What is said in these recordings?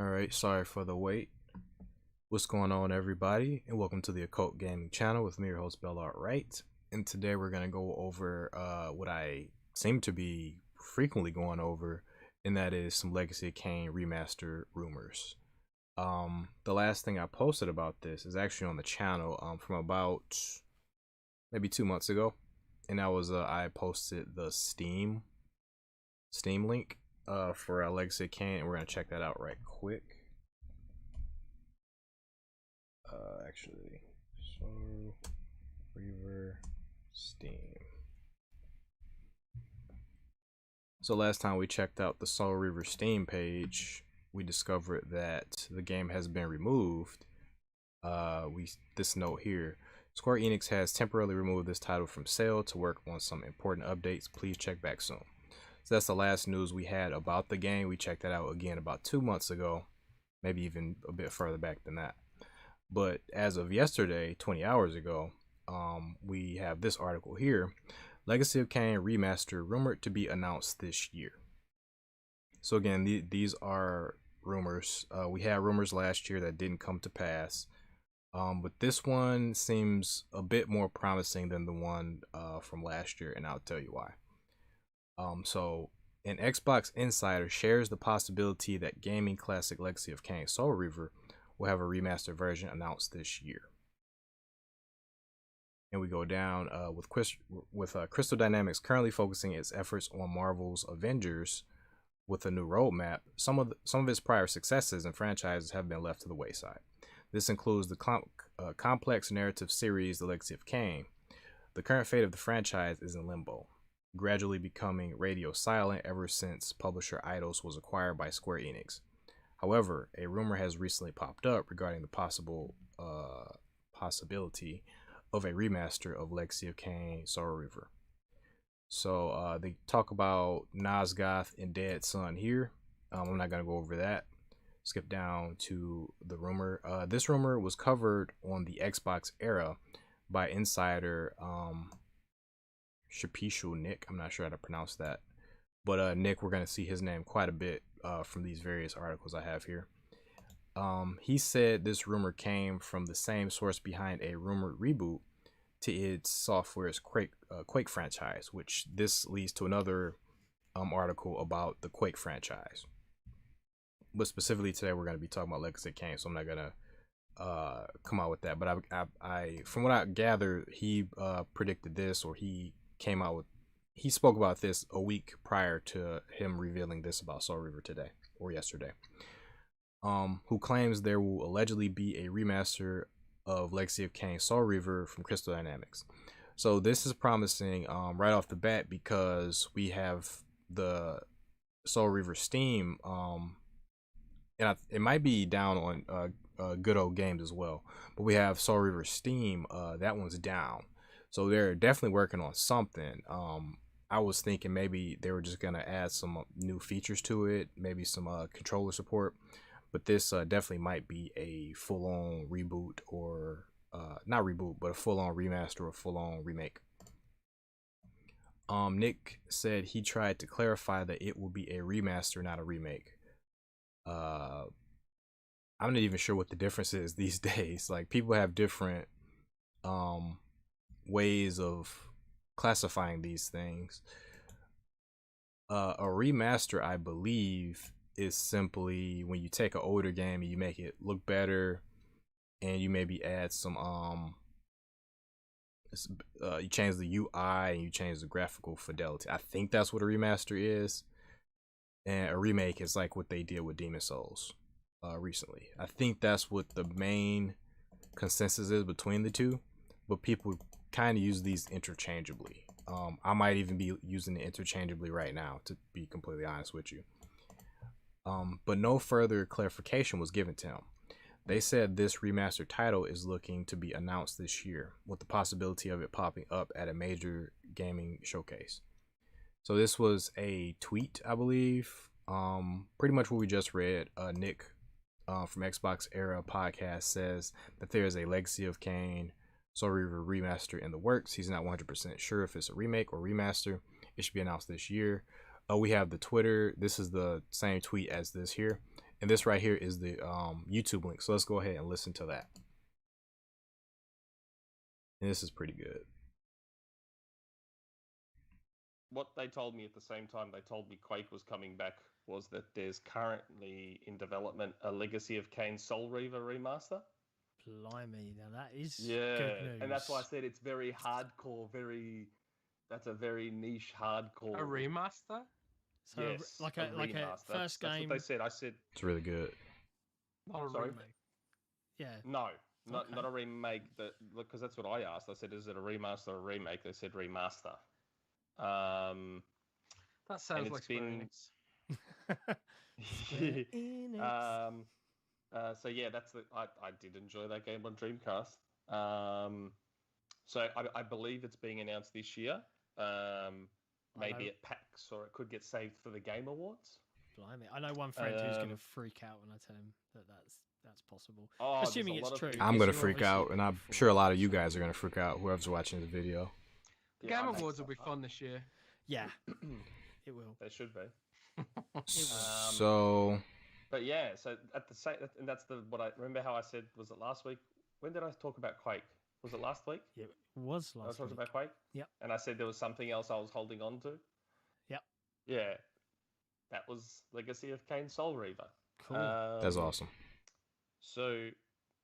Alright, sorry for the wait. What's going on, everybody? And welcome to the Occult Gaming channel with me, your host, Bellart Wright. And today we're going to go over what I seem to be frequently going over, and that is some Legacy of Kain remaster rumors. The last thing I posted about this is actually on the channel from about maybe 2 months ago. And that was I posted the Steam link for Legacy of Kain, and we're gonna check that out right quick. Actually, so Reaver Steam. So last time we checked out the Soul Reaver Steam page, we discovered that the game has been removed. This note here: Square Enix has temporarily removed this title from sale to work on some important updates. Please check back soon. So that's the last news we had about the game. We checked that out again about 2 months ago, maybe even a bit further back than that. But as of yesterday, 20 hours ago, we have this article here: Legacy of Kain Remaster rumored to be announced this year. So again, these are rumors. We had rumors last year that didn't come to pass. But this one seems a bit more promising than the one from last year, and I'll tell you why. So an Xbox insider shares the possibility that gaming classic Legacy of Kain Soul Reaver will have a remastered version announced this year. And we go down with Crystal Dynamics currently focusing its efforts on Marvel's Avengers with a new roadmap. Some of its prior successes and franchises have been left to the wayside. This includes the complex narrative series The Legacy of Kain. The current fate of the franchise is in limbo, gradually becoming radio silent ever since publisher Eidos was acquired by Square Enix. However, a rumor has recently popped up regarding the possibility of a remaster of Legacy of Kain Soul Reaver. So they talk about Nosgoth and Dead Sun here. I'm not going to go over that. Skip down to the rumor. This rumor was covered on the XboxEra by insider Shpeshal Nick. I'm not sure how to pronounce that, but Nick, we're going to see his name quite a bit from these various articles I have here. He said this rumor came from the same source behind a rumored reboot to id Software's Quake franchise, which this leads to another article about the Quake franchise. But specifically today, we're going to be talking about Legacy of Kain, so I'm not going to come out with that. But I from what I gathered, he predicted this, or he spoke about this a week prior to him revealing this about Soul Reaver today or yesterday. Who claims there will allegedly be a remaster of Legacy of Kain Soul Reaver from Crystal Dynamics. So this is promising right off the bat, because we have the Soul Reaver Steam, and it might be down on Good Old Games as well, but we have Soul Reaver Steam, that one's down. So they're definitely working on something. I was thinking maybe they were just going to add some new features to it, maybe some controller support. But this definitely might be a full-on reboot, or not reboot, but a full-on remaster or full-on remake. Nick said he tried to clarify that it will be a remaster, not a remake. I'm not even sure what the difference is these days. Like, people have different ways of classifying these things. A remaster, I believe, is simply when you take an older game and you make it look better, and you maybe add some you change the UI and you change the graphical fidelity. I think that's what a remaster is. And a remake is like what they did with Demon Souls recently. I think that's what the main consensus is between the two, but people kind of use these interchangeably. I might even be using it interchangeably right now, to be completely honest with you. But no further clarification was given to him. They said this remastered title is looking to be announced this year, with the possibility of it popping up at a major gaming showcase. So this was a tweet, I believe, pretty much what we just read. Nick from XboxEra podcast says that there is a Legacy of Kain Soul Reaver remaster in the works. He's not 100% sure if it's a remake or remaster. It should be announced this year. We have the Twitter. This is the same tweet as this here. And this right here is the YouTube link. So let's go ahead and listen to that. And this is pretty good. What they told me at the same time they told me Quake was coming back was that there's currently in development a Legacy of Kain Soul Reaver remaster. Blimey, now that is Yeah, good news. and that's why I said it's very hardcore, that's a very niche hardcore. A remaster? So yes, like a first game. That's what they said. I said it's really good. Not a remake. Yeah. No, not a remake. Because that's what I asked. I said, is it a remaster or a remake? They said remaster. That sounds like Square Enix. So yeah, I did enjoy that game on Dreamcast. So I believe it's being announced this year. Maybe at PAX, or it could get saved for the Game Awards. Blimey, I know one friend who's going to freak out when I tell him that's possible. Oh, assuming it's true. I'm going to freak out, and I'm sure a lot of you guys are going to freak out, whoever's watching this video. The Game Awards will be fun this year. Yeah, it will. They should be. So... But yeah, so at the same, and that's what I remember how I said, was it last week? When did I talk about Quake? Was it last week? Yeah, it was last week. I talked about Quake? Yep. And I said there was something else I was holding on to? Yep. Yeah. That was Legacy of Kain Soul Reaver. Cool. That's awesome. So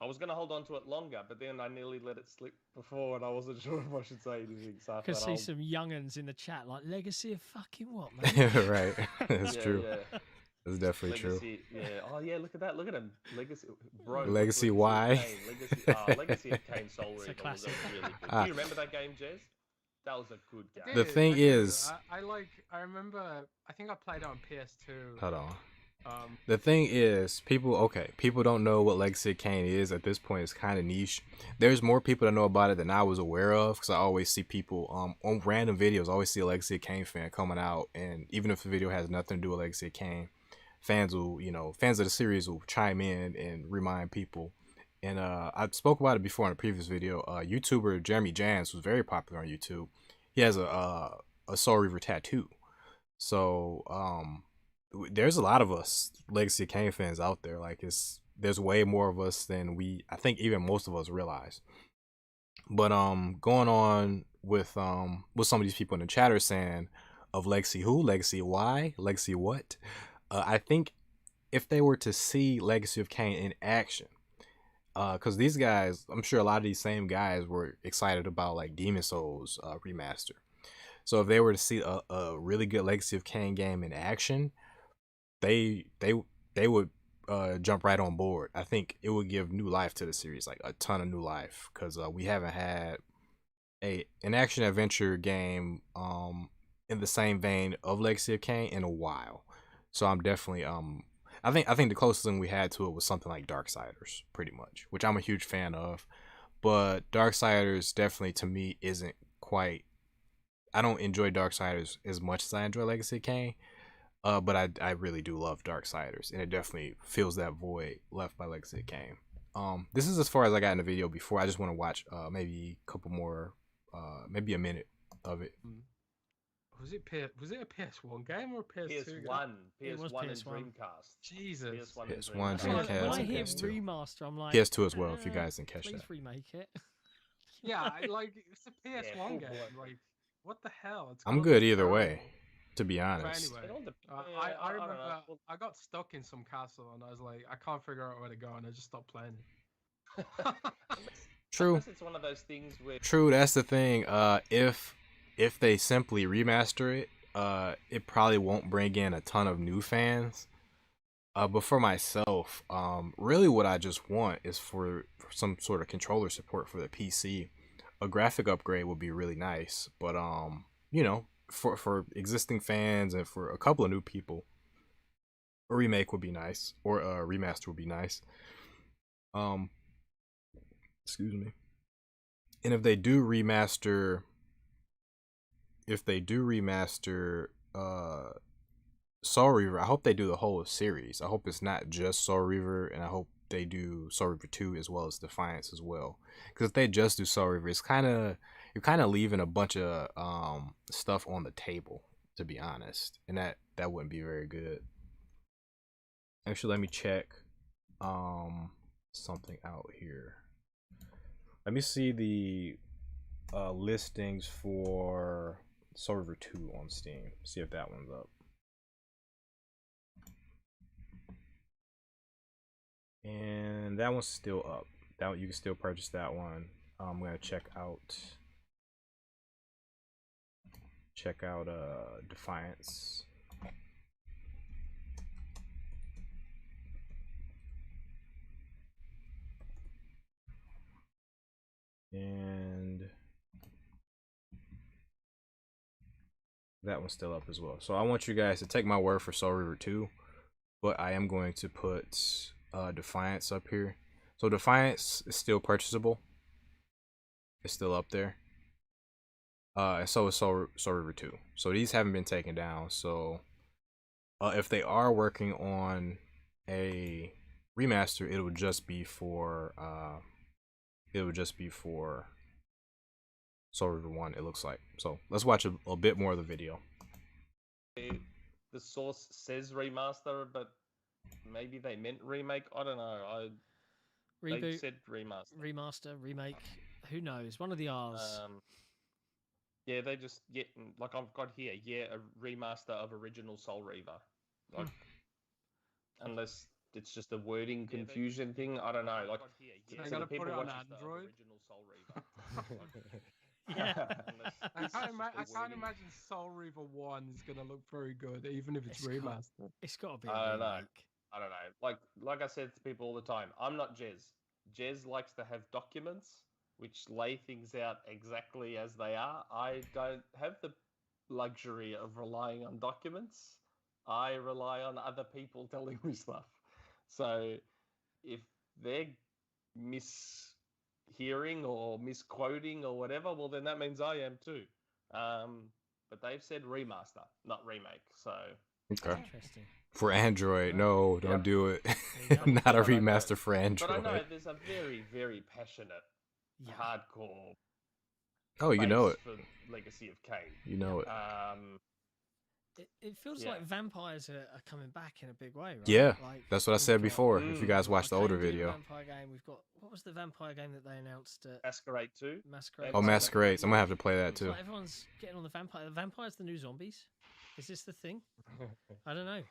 I was going to hold on to it longer, but then I nearly let it slip before and I wasn't sure if I should say anything. So I could see some young'uns in the chat like, Legacy of fucking what, man? Right. That's true. Yeah. That's definitely Legacy, true. Yeah. Oh, yeah. Look at that. Look at him. Legacy, bro. Legacy Y. Legacy of Kain Soul Reaver was really good. Do you remember that game, Jez? That was a good game. The thing is, I remember. I think I played it on PS2. Hold on. The thing is, people don't know what Legacy of Kain is at this point. It's kind of niche. There's more people that know about it than I was aware of, because I always see people on random videos. I always see a Legacy of Kain fan coming out, and even if the video has nothing to do with Legacy of Kain, fans of the series will chime in and remind people. And I spoke about it before in a previous video. YouTuber Jeremy Jans was very popular on YouTube. He has a Soul Reaver tattoo. So there's a lot of us Legacy of Kain fans out there. Like there's way more of us than I think even most of us realize. But going on with some of these people in the chat are saying of Legacy who, Legacy why, Legacy what? I think if they were to see Legacy of Kain in action, because these guys, I'm sure a lot of these same guys were excited about like Demon Souls remaster. So if they were to see a really good Legacy of Kain game in action, they would jump right on board. I think it would give new life to the series, like a ton of new life, because we haven't had an action adventure game in the same vein of Legacy of Kain in a while. So I'm definitely I think the closest thing we had to it was something like Darksiders, pretty much, which I'm a huge fan of. But Darksiders definitely to me isn't quite. I don't enjoy Darksiders as much as I enjoy Legacy of Kain. But I really do love Darksiders, and it definitely fills that void left by Legacy of Kain. This is as far as I got in the video before. I just want to watch maybe a couple more, maybe a minute of it. Was it a PS1 game or a PS2 PS1? game? PS1 and Dreamcast. Jesus. PS1, Dreamcast, and I hear PS2. remaster, I'm like PS2 as well, if you guys didn't catch please that. remake it. Yeah, it's a PS1 game. Like, what the hell? I'm good either way, to be honest. But anyway, I remember I got stuck in some castle and I was like, I can't figure out where to go, and I just stopped playing. True. It's one of those things where. True, that's the thing. If they simply remaster it, it probably won't bring in a ton of new fans. But for myself, really what I just want is for some sort of controller support for the PC. A graphic upgrade would be really nice, but for existing fans and for a couple of new people, a remake would be nice, or a remaster would be nice. Excuse me. And if they do remaster Soul Reaver, I hope they do the whole series. I hope it's not just Soul Reaver, and I hope they do Soul Reaver 2 as well as Defiance as well. Because if they just do Soul Reaver, you're kind of leaving a bunch of stuff on the table, to be honest, and that wouldn't be very good. Actually, let me check something out here. Let me see the listings for Soul Reaver 2 on Steam. See if that one's up. And that one's still up. That you can still purchase that one. I'm gonna check out Defiance. And that one's still up as well. So I want you guys to take my word for Soul Reaver 2, but I am going to put Defiance up here. So Defiance is still purchasable. It's still up there. And so is Soul Reaver 2. So these haven't been taken down. So if they are working on a remaster, it would just be for Soul Reaver 1, it looks like. So let's watch a bit more of the video. The source says remaster, but maybe they meant remake. I don't know. Reboot, they said remaster. Remaster, remake. Who knows? One of the R's. Yeah, they just get like I've got here. Yeah, a remaster of original Soul Reaver. Like, unless it's just a wording confusion thing. I don't know. Like, I gotta put it on Android. Original Soul Reaver. Yeah. I can't imagine Soul Reaver 1 is gonna look very good, even if it's remastered. It's got to be a I don't know. remake. I don't know. Like I said to people all the time, I'm not Jez. Jez likes to have documents which lay things out exactly as they are. I don't have the luxury of relying on documents. I rely on other people telling me stuff. So if they're mishearing or misquoting or whatever, well, then that means I am too. But they've said remaster, not remake. So okay. Interesting. For Android, no, don't do it. Not a remaster for Android. But I know there's a very, very passionate, hardcore. Oh, you know it. For Legacy of Kain. You know it. It feels like vampires are coming back in a big way, right? Yeah, like, that's what I said before. If you guys watched the older video. Vampire game. We've got, what was the vampire game that they announced? Masquerade 2. Masquerade. Oh, Masquerades. I'm gonna have to play that too. Like everyone's getting on the vampire. The vampire's the new zombies. Is this the thing? I don't know.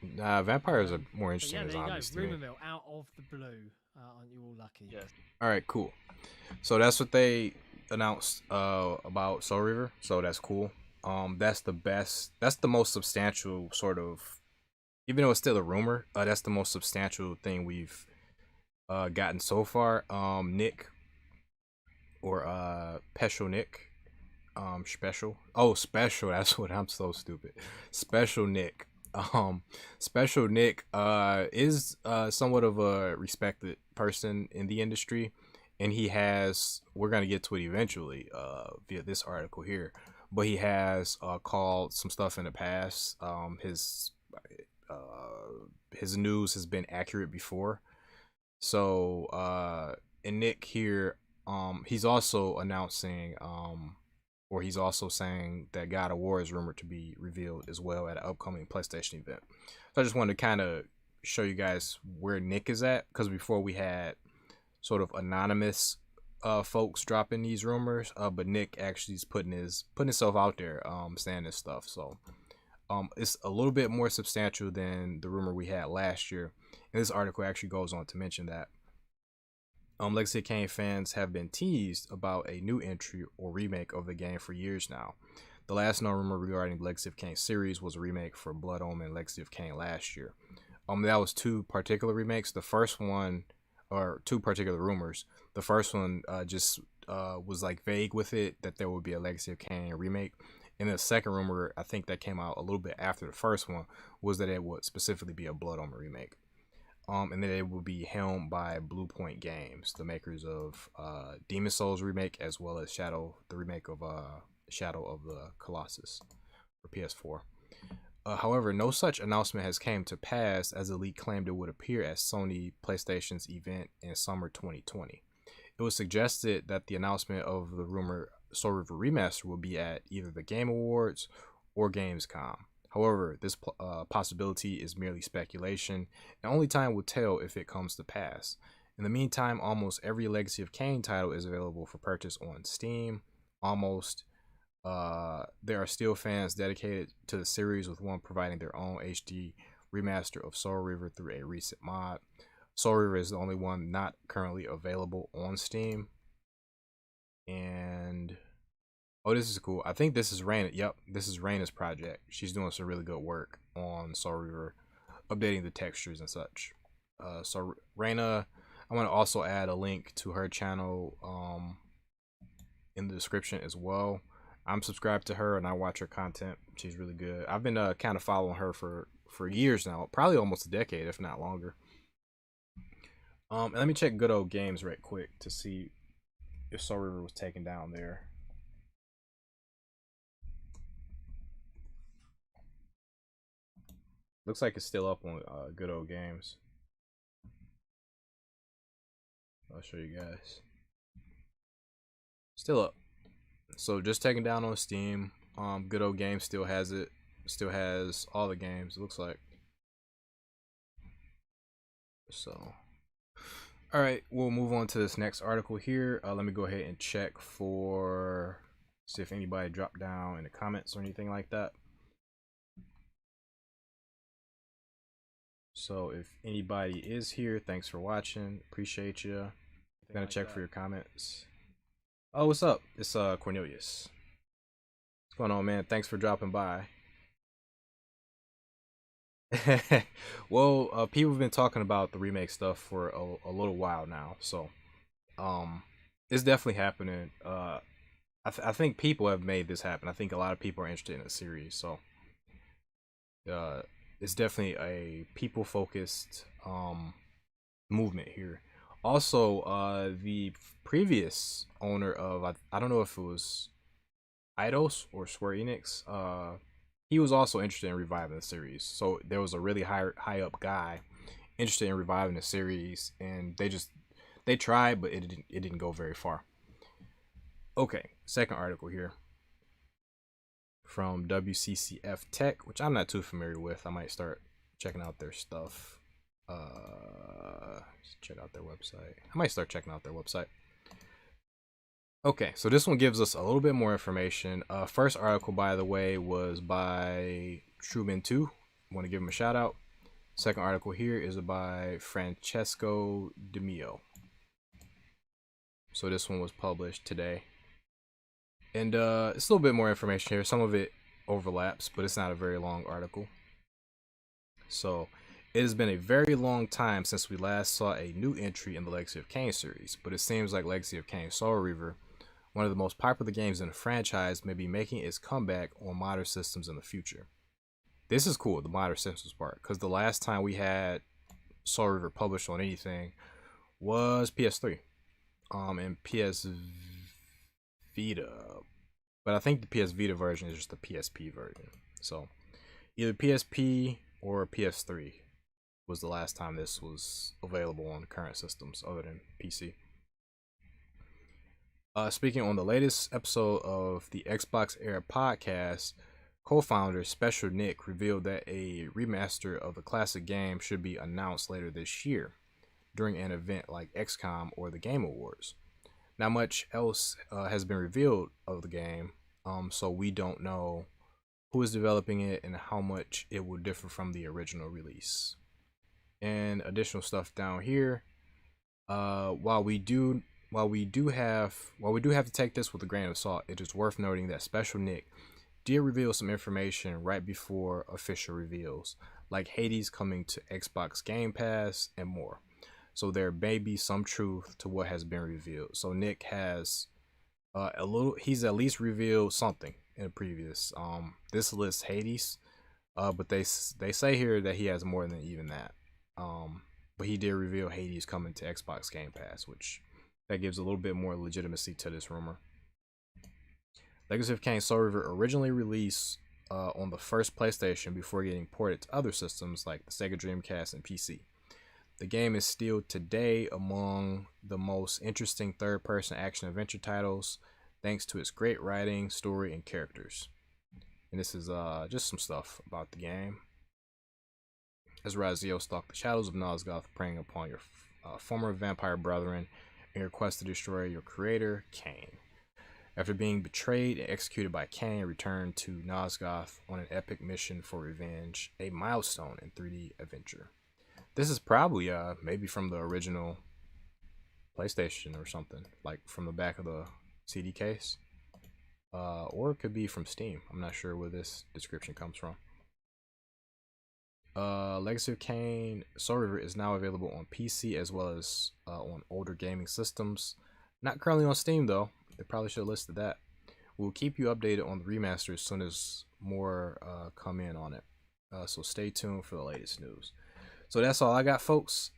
Nah, vampires are more interesting than zombies. to me. Rumor mill out of the blue. Aren't you all lucky? Yes. All right, cool. So that's what they announced about Soul Reaver. So that's cool. That's the best. That's the most substantial sort of. Even though it's still a rumor, that's the most substantial thing we've gotten so far. Nick or Shpeshal Nick. Shpeshal. Oh, Special. That's what I'm so stupid. Shpeshal Nick. Shpeshal Nick is somewhat of a respected person in the industry, and he has, we're gonna get to it eventually via this article here, but he has called some stuff in the past. His news has been accurate before. So and Nick here, he's also announcing or he's also saying that God of War is rumored to be revealed as well at an upcoming PlayStation event. So I just wanted to kind of show you guys where Nick is at, because before we had sort of anonymous folks dropping these rumors, but Nick actually is putting himself out there, saying this stuff. So it's a little bit more substantial than the rumor we had last year. And this article actually goes on to mention that Legacy of Kain fans have been teased about a new entry or remake of the game for years now. The last known rumor regarding the Legacy of Kain series was a remake for Blood Omen and Legacy of Kain last year. That was two particular remakes. The first one, or two particular rumors. The first one just was like vague with it, that there would be a Legacy of Kain remake. And the second rumor, I think that came out a little bit after the first one, was that it would specifically be a Blood Omen remake. And then it will be helmed by Blue Point Games, the makers of Demon Souls remake, as well as the remake of Shadow of the Colossus for PS4. However, no such announcement has came to pass, as the leak claimed it would appear at Sony PlayStation's event in summer 2020. It was suggested that the announcement of the rumor Soul Reaver Remaster will be at either the Game Awards or Gamescom. However, this possibility is merely speculation, and only time will tell if it comes to pass. In the meantime, almost every Legacy of Kain title is available for purchase on Steam. Almost. There are still fans dedicated to the series, with one providing their own HD remaster of Soul Reaver through a recent mod. Soul Reaver is the only one not currently available on Steam. And oh, this is cool. I think this is Raina. Yep, this is Raina's project. She's doing some really good work on Soul Reaver, updating the textures and such. So Raina, I want to also add a link to her channel in the description as well. I'm subscribed to her and I watch her content. She's really good. I've been kind of following her for years now, probably almost a decade, if not longer. And let me check Good Old Games right quick to see if Soul Reaver was taken down there. Looks like it's still up on Good Old Games. I'll show you guys. Still up. So just taken down on Steam. Good Old Games still has it. Still has all the games, it looks like. So, all right, we'll move on to this next article here. Let me go ahead and check for, see if anybody dropped down in the comments or anything like that. So if anybody is here, thanks for watching. Appreciate you. I'm gonna check for your comments. Oh, what's up? It's Cornelius. What's going on, man? Thanks for dropping by. Well, people have been talking about the remake stuff for a little while now, so it's definitely happening. I think people have made this happen. I think a lot of people are interested in the series, so it's definitely a people-focused movement here. Also, the previous owner of, I don't know if it was Eidos or Square Enix, he was also interested in reviving the series. So there was a really high up guy interested in reviving the series, and they tried, but it didn't go very far. Okay, second article here from WCCF Tech, which I'm not too familiar with. I might start checking out their stuff. Check out their website. I might start checking out their website. Okay, so this one gives us a little bit more information. First article, by the way, was by Truman2. Want to give him a shout out. Second article here is by Francesco Di Mio. So this one was published today. And it's a little bit more information here. Some of it overlaps, but it's not a very long article. So it has been a very long time since we last saw a new entry in the Legacy of Kain series, but it seems like Legacy of Kain Soul Reaver, one of the most popular games in the franchise, may be making its comeback on modern systems in the future. This is cool, the modern systems part, because the last time we had Soul Reaver published on anything was PS3 and PS Vita, but I think the PS Vita version is just the PSP version. So either PSP or PS3 was the last time this was available on current systems other than PC. Speaking on the latest episode of the XboxEra podcast, co-founder Shpeshal Nick revealed that a remaster of the classic game should be announced later this year during an event like XCOM or the Game Awards. Not much else has been revealed of the game, so we don't know who is developing it and how much it will differ from the original release. And additional stuff down here. While we do have to take this with a grain of salt, it is worth noting that Shpeshal Nick did reveal some information right before official reveals, like Hades coming to Xbox Game Pass and more. So there may be some truth to what has been revealed. So Nick has he's at least revealed something in a previous. This lists Hades, but they say here that he has more than even that. But he did reveal Hades coming to Xbox Game Pass, which that gives a little bit more legitimacy to this rumor. Legacy of Kain Soul Reaver originally released on the first PlayStation before getting ported to other systems like the Sega Dreamcast and PC. The game is still today among the most interesting third-person action-adventure titles, thanks to its great writing, story, and characters. And this is just some stuff about the game. As Raziel stalk the shadows of Nosgoth, preying upon your former vampire brethren in your quest to destroy your creator, Kain. After being betrayed and executed by Kain, return to Nosgoth on an epic mission for revenge, a milestone in 3D adventure. This is probably maybe from the original PlayStation or something, like from the back of the CD case, or it could be from Steam. I'm not sure where this description comes from. Legacy of Kain Soul Reaver is now available on PC as well as on older gaming systems. Not currently on Steam though. They probably should have listed that. We'll keep you updated on the remaster as soon as more come in on it. So stay tuned for the latest news. So that's all I got, folks.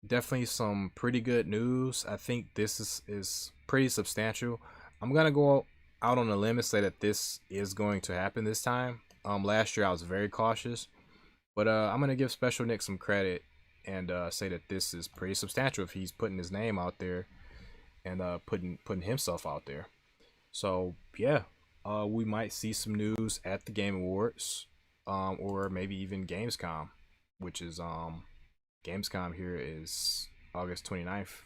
Definitely some pretty good news. I think this is pretty substantial. I'm gonna go out on a limb and say that this is going to happen this time. Last year I was very cautious, but I'm gonna give Shpeshal Nick some credit and say that this is pretty substantial if he's putting his name out there and putting himself out there. So yeah, we might see some news at the Game Awards, or maybe even Gamescom, which is Gamescom here is August 29th.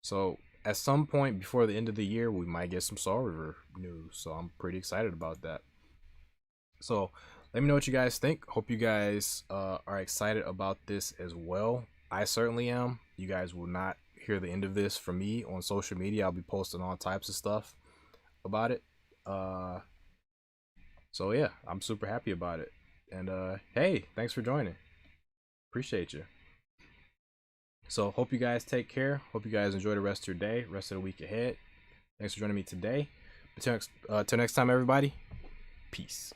So at some point before the end of the year, we might get some Soul Reaver news. So I'm pretty excited about that. So let me know what you guys think. Hope you guys are excited about this as well. I certainly am. You guys will not hear the end of this from me on social media. I'll be posting all types of stuff about it. So yeah, I'm super happy about it. And hey, thanks for joining. Appreciate you. So hope you guys take care. Hope you guys enjoy the rest of your day, rest of the week ahead. Thanks for joining me today. Until next time, everybody. Peace.